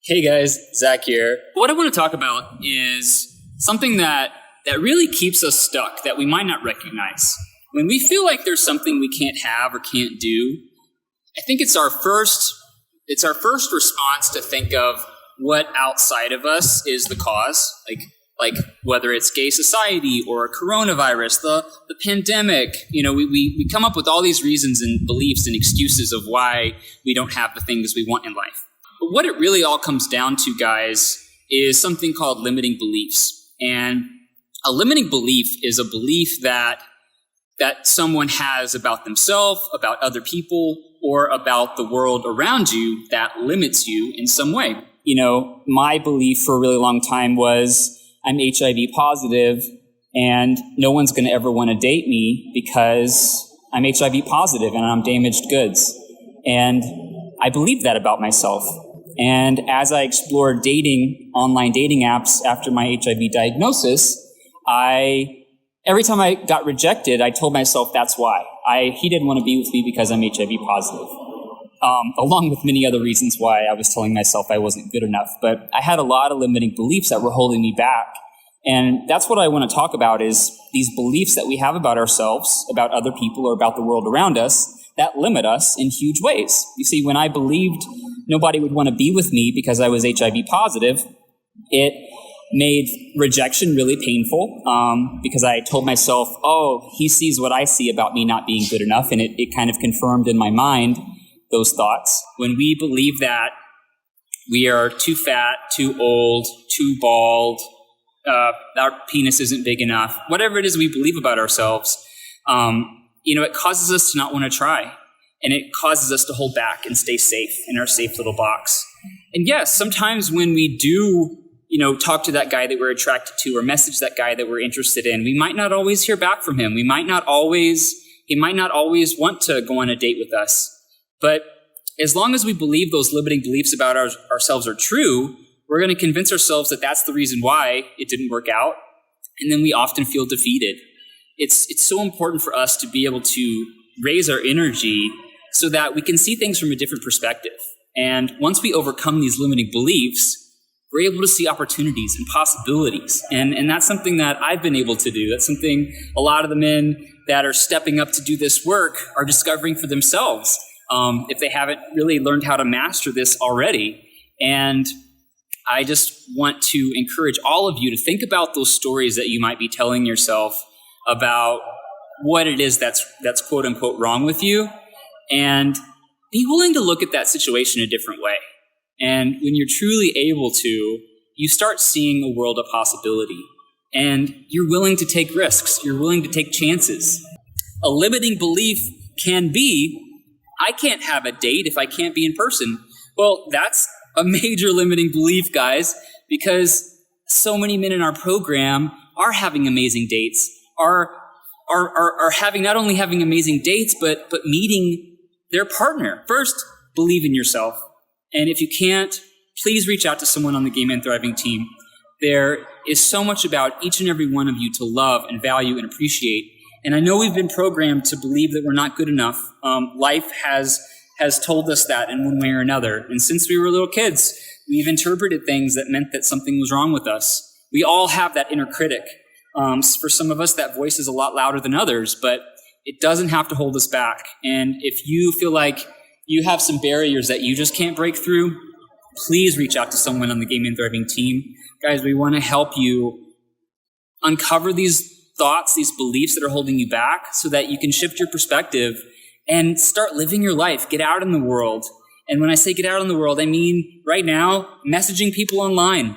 Hey guys, Zach here. What I want to talk about is something that really keeps us stuck that we might not recognize. When we feel like there's something we can't have or can't do, I think it's our first response to think of what outside of us is the cause, like whether it's gay society or coronavirus, the pandemic. We come up with all these reasons and beliefs and excuses of why we don't have the things we want in life. But what it really all comes down to, guys, is something called limiting beliefs. And a limiting belief is a belief that someone has about themselves, about other people, or about the world around you that limits you in some way. My belief for a really long time was I'm HIV positive and no one's going to ever want to date me because I'm HIV positive and I'm damaged goods. And I believed that about myself. And as I explored online dating apps after my HIV diagnosis, every time I got rejected, I told myself that's why. He didn't want to be with me because I'm HIV positive. Along with many other reasons why I was telling myself I wasn't good enough. But I had a lot of limiting beliefs that were holding me back. And that's what I want to talk about, is these beliefs that we have about ourselves, about other people, or about the world around us that limit us in huge ways. You see, when I believed nobody would want to be with me because I was HIV positive, it made rejection really painful because I told myself, he sees what I see about me not being good enough, and it kind of confirmed in my mind those thoughts. When we believe that we are too fat, too old, too bald, our penis isn't big enough, whatever it is we believe about ourselves, it causes us to not want to try. And it causes us to hold back and stay safe in our safe little box. And yes, sometimes when we do, talk to that guy that we're attracted to or message that guy that we're interested in, we might not always hear back from him. He might not always want to go on a date with us. But as long as we believe those limiting beliefs about ourselves are true, we're going to convince ourselves that that's the reason why it didn't work out. And then we often feel defeated. It's so important for us to be able to raise our energy so that we can see things from a different perspective. And once we overcome these limiting beliefs, we're able to see opportunities and possibilities. And that's something that I've been able to do. That's something a lot of the men that are stepping up to do this work are discovering for themselves, if they haven't really learned how to master this already. And I just want to encourage all of you to think about those stories that you might be telling yourself about what it is that's quote unquote wrong with you, and be willing to look at that situation a different way. And when you're truly able to, you start seeing a world of possibility, and you're willing to take risks. You're willing to take chances. A limiting belief can be, I can't have a date if I can't be in person. Well, that's a major limiting belief, guys, because so many men in our program are having amazing dates, are having not only having amazing dates, but meeting their partner. First, believe in yourself. And if you can't, please reach out to someone on the Gay Men Thriving team. There is so much about each and every one of you to love and value and appreciate. And I know we've been programmed to believe that we're not good enough. Life has told us that in one way or another. And since we were little kids, we've interpreted things that meant that something was wrong with us. We all have that inner critic. For some of us, that voice is a lot louder than others, but it doesn't have to hold us back. And if you feel like you have some barriers that you just can't break through, please reach out to someone on the Gay Men Thriving team. Guys, we want to help you uncover these thoughts, these beliefs that are holding you back, so that you can shift your perspective and start living your life. Get out in the world. And when I say get out in the world, I mean right now, messaging people online.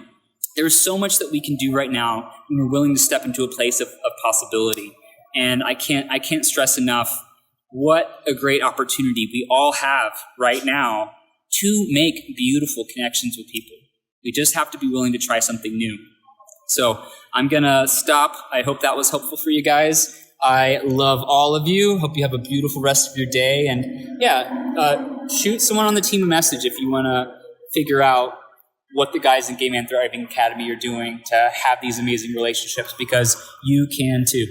There's so much that we can do right now when we're willing to step into a place of possibility. And I can't stress enough what a great opportunity we all have right now to make beautiful connections with people. We just have to be willing to try something new. So I'm going to stop. I hope that was helpful for you guys. I love all of you. Hope you have a beautiful rest of your day. And shoot someone on the team a message if you want to figure out what the guys in Gay Men Thriving Academy are doing to have these amazing relationships, because you can too.